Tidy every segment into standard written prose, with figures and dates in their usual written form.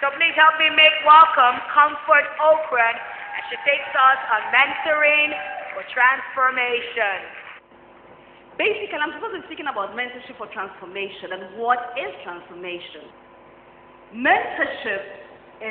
So please help me make welcome Comfort Okran as she takes us on mentoring for transformation. Basically, I'm supposed to be speaking about mentorship for transformation. And what is transformation? Mentorship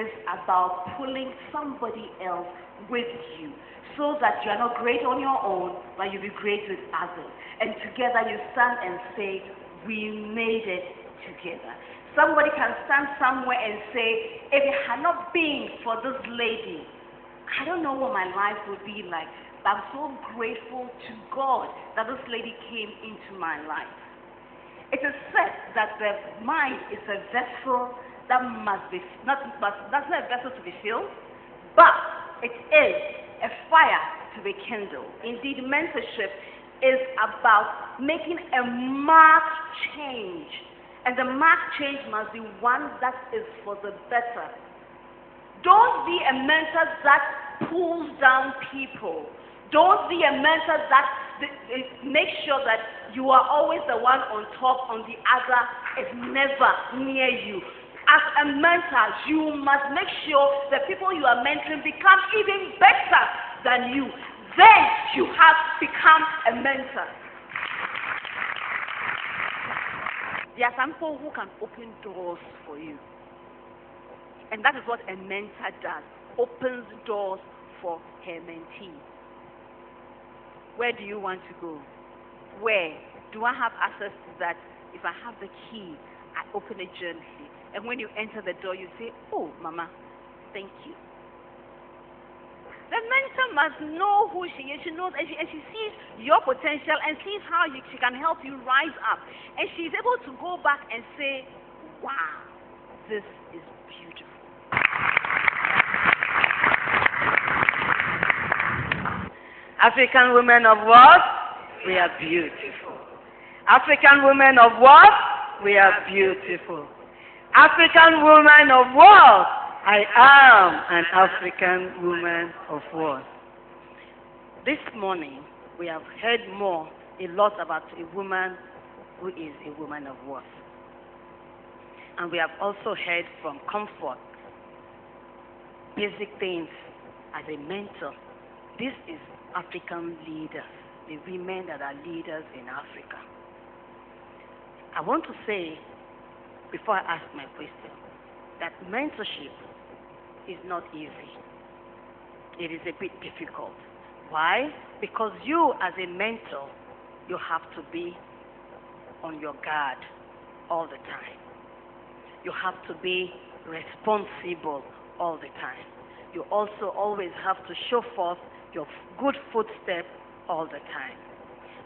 is about pulling somebody else with you so that you are not great on your own, but you'll be great with others. And together you stand and say, we made it together. Somebody can stand somewhere and say, if it had not been for this lady, I don't know what my life would be like. But I'm so grateful to God that this lady came into my life. It is said that the mind is a vessel that must be, that's not a vessel to be filled, but it is a fire to be kindled. Indeed, mentorship is about making a marked change. And the marked change must be one that is for the better. Don't be a mentor that pulls down people. Don't be a mentor that makes sure that you are always the one on top, on the other is never near you. As a mentor, you must make sure the people you are mentoring become even better than you. Then you have become a mentor. There are some people who can open doors for you. And that is what a mentor does. Opens doors for her mentee. Where do you want to go? Where? Do I have access to that? If I have the key, I open it gently. And when you enter the door, you say, oh, Mama, thank you. The mentor must know who she is. She knows, and she sees your potential and sees how she can help you rise up. And she's able to go back and say, wow, this is beautiful. African women of what? We are beautiful. African women of what? We are beautiful. African woman of what? I am an African woman of what? This morning, we have heard a lot about a woman who is a woman of worth. And we have also heard from Comfort basic things as a mentor. This is African leaders, the women that are leaders in Africa. I want to say, before I ask my question, that mentorship is not easy. It is a bit difficult. Why? Because you as a mentor, you have to be on your guard all the time. You have to be responsible all the time. You also always have to show forth your good footstep all the time.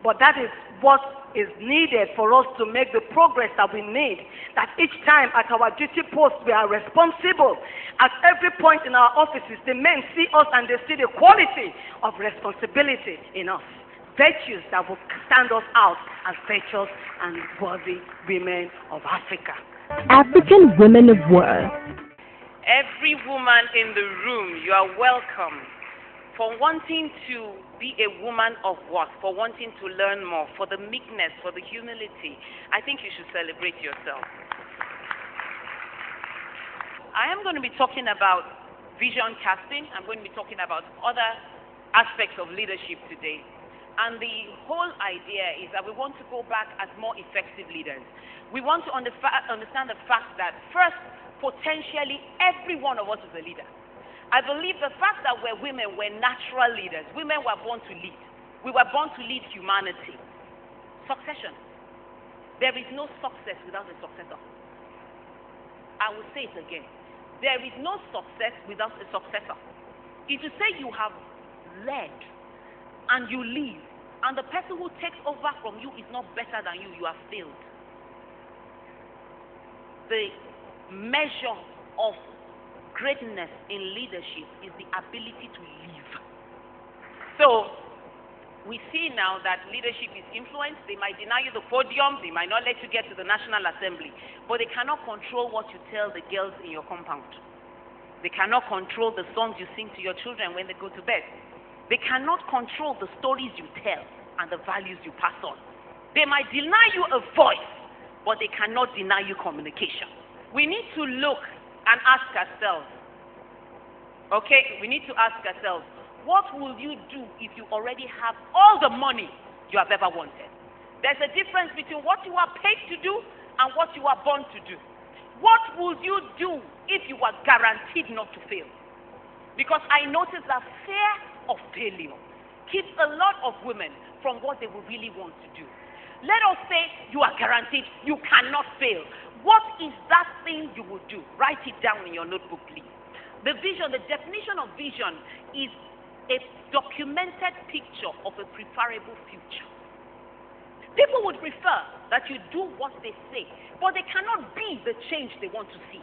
But that is what is needed for us to make the progress that we need. That each time at our duty post we are responsible. At every point in our offices, the men see us and they see the quality of responsibility in us. Virtues that will stand us out as virtuous and worthy women of Africa. African women of worth. Every woman in the room, you are welcome. For wanting to be a woman of worth, for wanting to learn more, for the meekness, for the humility, I think you should celebrate yourself. I am going to be talking about vision casting. I'm going to be talking about other aspects of leadership today. And the whole idea is that we want to go back as more effective leaders. We want to understand the fact that, first, potentially every one of us is a leader. I believe the fact that we're women, we're natural leaders. Women were born to lead. We were born to lead humanity. Succession. There is no success without a successor. I will say it again. There is no success without a successor. If you say you have led and you leave, and the person who takes over from you is not better than you, you have failed. The measure of greatness in leadership is the ability to live. So, we see now that leadership is influence. They might deny you the podium, they might not let you get to the National Assembly, but they cannot control what you tell the girls in your compound. They cannot control the songs you sing to your children when they go to bed. They cannot control the stories you tell and the values you pass on. They might deny you a voice, but they cannot deny you communication. We need to look and ask ourselves, okay, we need to ask ourselves, what will you do if you already have all the money you have ever wanted? There's a difference between what you are paid to do and what you are born to do. What would you do if you were guaranteed not to fail? Because I noticed that fear of failure keeps a lot of women from what they would really want to do. Let us say you are guaranteed you cannot fail. What is that thing you would do? Write it down in your notebook, please. The vision, the definition of vision is a documented picture of a preferable future. People would prefer that you do what they say, but they cannot be the change they want to see.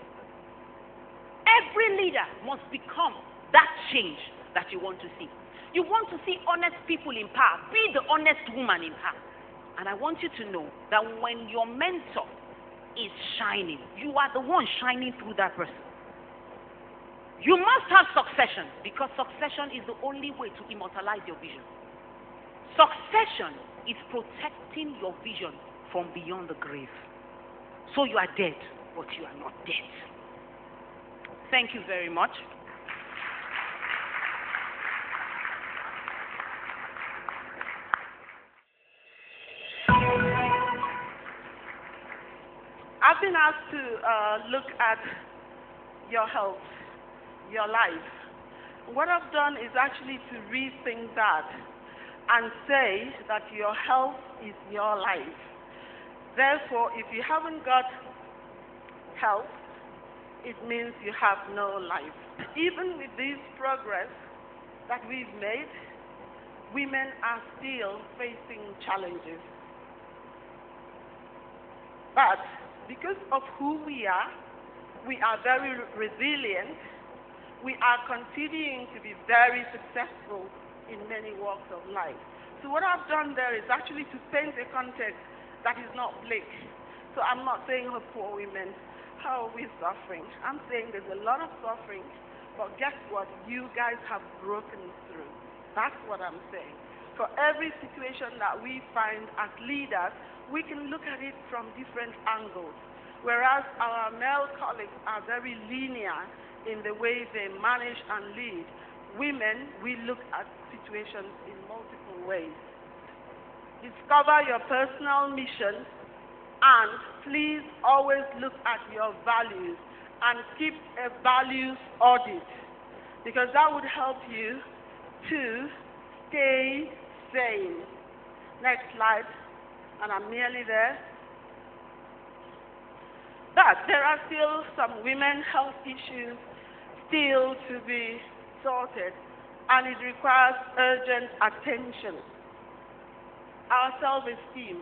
Every leader must become that change that you want to see. You want to see honest people in power. Be the honest woman in power. And I want you to know that when your mentor is shining, you are the one shining through that person. You must have succession, because succession is the only way to immortalize your vision. Succession is protecting your vision from beyond the grave. So you are dead, but you are not dead. Thank you very much. I've been asked to look at your health, your life. What I've done is actually to rethink that and say that your health is your life. Therefore, if you haven't got health, it means you have no life. Even with this progress that we've made, women are still facing challenges. But because of who we are very resilient. We are continuing to be very successful in many walks of life. So what I've done there is actually to paint a context that is not bleak. So I'm not saying, oh, poor women, how are we suffering? I'm saying there's a lot of suffering, but guess what? You guys have broken through. That's what I'm saying. For every situation that we find as leaders, we can look at it from different angles. Whereas our male colleagues are very linear in the way they manage and lead, women, we look at situations in multiple ways. Discover your personal mission, and please always look at your values and keep a values audit, because that would help you to stay sane. Next slide, and I'm nearly there. But there are still some women health issues still to be sorted, and it requires urgent attention. Our self-esteem.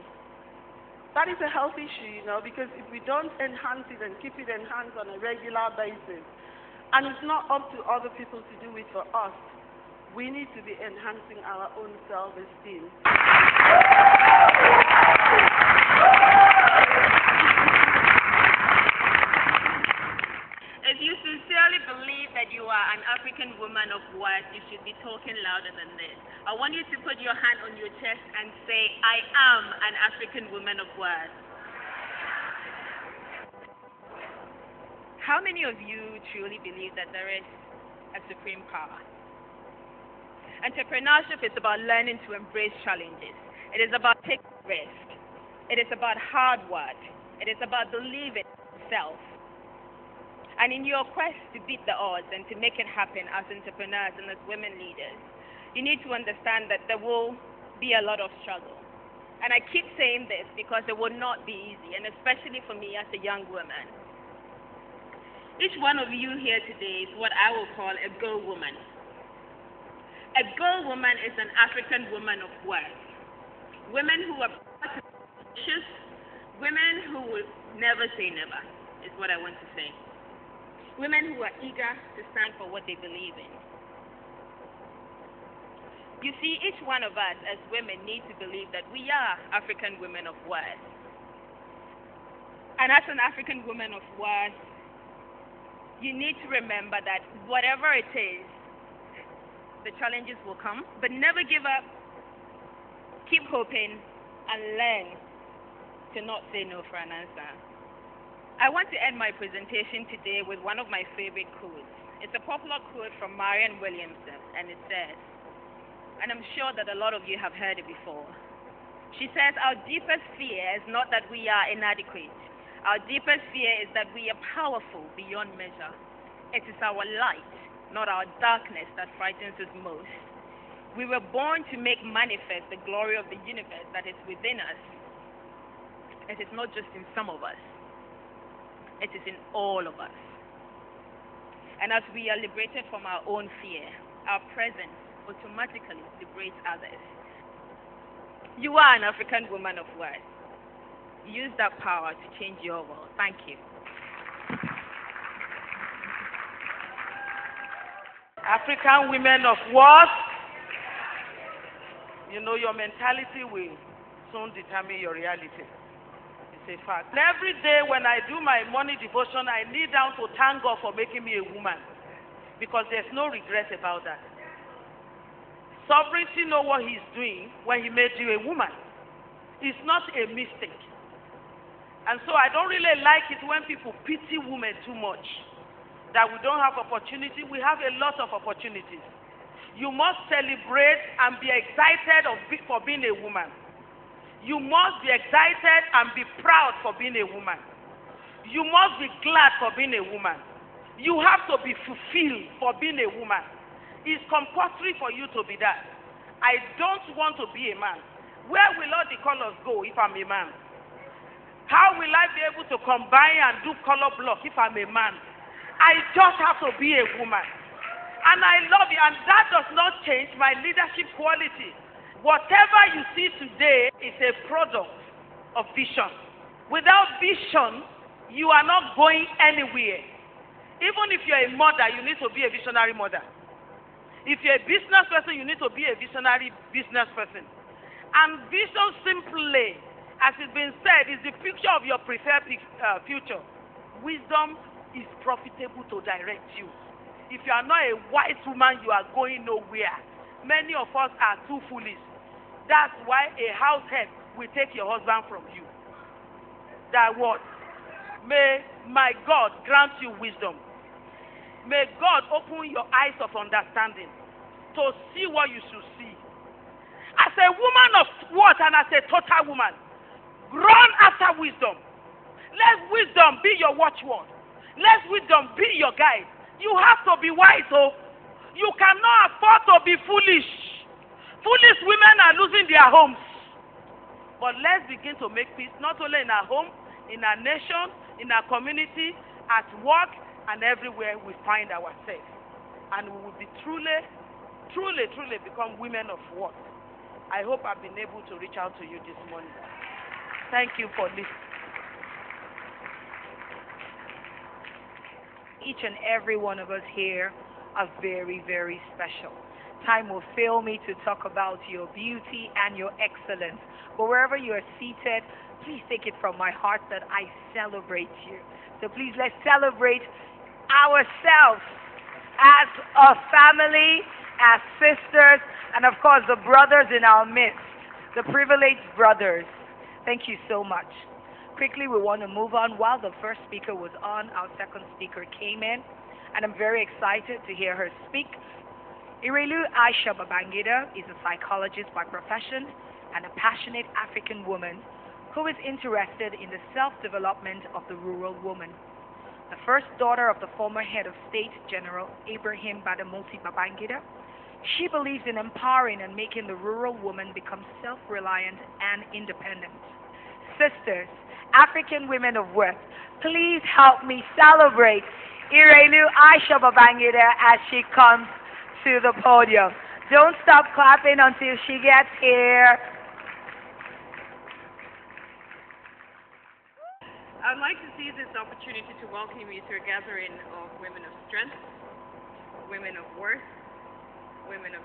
That is a health issue, because if we don't enhance it and keep it enhanced on a regular basis, and it's not up to other people to do it for us, we need to be enhancing our own self-esteem. If you sincerely believe that you are an African woman of worth, you should be talking louder than this. I want you to put your hand on your chest and say, I am an African woman of worth. How many of you truly believe that there is a supreme power? Entrepreneurship is about learning to embrace challenges. It is about taking risk. It is about hard work. It is about believing in self. And in your quest to beat the odds and to make it happen as entrepreneurs and as women leaders, you need to understand that there will be a lot of struggle. And I keep saying this because it will not be easy, and especially for me as a young woman. Each one of you here today is what I will call a girl woman. A girl woman is an African woman of worth. Women who are ambitious, women who will never say never, is what I want to say. Women who are eager to stand for what they believe in. You see, each one of us as women need to believe that we are African women of worth. And as an African woman of worth, you need to remember that whatever it is, the challenges will come, but never give up. Keep hoping and learn to not say no for an answer. I want to end my presentation today with one of my favorite quotes. It's a popular quote from Marianne Williamson, and it says, and I'm sure that a lot of you have heard it before. She says, our deepest fear is not that we are inadequate. Our deepest fear is that we are powerful beyond measure. It is our light, not our darkness, that frightens us most. We were born to make manifest the glory of the universe that is within us. It is not just in some of us. It is in all of us. And as we are liberated from our own fear, our presence automatically liberates others. You are an African woman of worth. Use that power to change your world. Thank you. African women of worth. You know, your mentality will soon determine your reality. It's a fact. And every day when I do my morning devotion, I kneel down to thank God for making me a woman, because there's no regret about that. Sovereignty knows what he's doing when he made you a woman. It's not a mistake. And so I don't really like it when people pity women too much, that we don't have opportunity. We have a lot of opportunities. You must celebrate and be excited for being a woman. You must be excited and be proud for being a woman. You must be glad for being a woman. You have to be fulfilled for being a woman. It's compulsory for you to be that. I don't want to be a man. Where will all the colors go if I'm a man? How will I be able to combine and do color block if I'm a man? I just have to be a woman. And I love it, and that does not change my leadership quality. Whatever you see today is a product of vision. Without vision, you are not going anywhere. Even if you're a mother, you need to be a visionary mother. If you're a business person, you need to be a visionary business person. And vision simply, as it's been said, is the picture of your preferred future. Wisdom is profitable to direct you. If you are not a wise woman, you are going nowhere. Many of us are too foolish. That's why a house head will take your husband from you. That what? May my God grant you wisdom. May God open your eyes of understanding to see what you should see. As a woman of worth and as a total woman, run after wisdom. Let wisdom be your watchword. Let wisdom be your guide. You have to be wise, oh. You cannot afford to be foolish. Foolish women are losing their homes. But let's begin to make peace, not only in our home, in our nation, in our community, at work, and everywhere we find ourselves. And we will be truly become women of worth. I hope I've been able to reach out to you this morning. Thank you for listening. Each and every one of us here are very, very special. Time will fail me to talk about your beauty and your excellence. But wherever you are seated, please take it from my heart that I celebrate you. So please, let's celebrate ourselves as a family, as sisters, and of course the brothers in our midst, the privileged brothers. Thank you so much. Quickly, we want to move on. While the first speaker was on, our second speaker came in, and I'm very excited to hear her speak. Awlc Aisha Babangida is a psychologist by profession and a passionate African woman who is interested in the self-development of the rural woman. The first daughter of the former head of state, General Ibrahim Badamasi Babangida, she believes in empowering and making the rural woman become self-reliant and independent. Sisters, African women of worth, please help me celebrate Awlc Aisha Babangida as she comes to the podium. Don't stop clapping until she gets here. I'd like to seize this opportunity to welcome you to a gathering of women of strength, women of worth, women of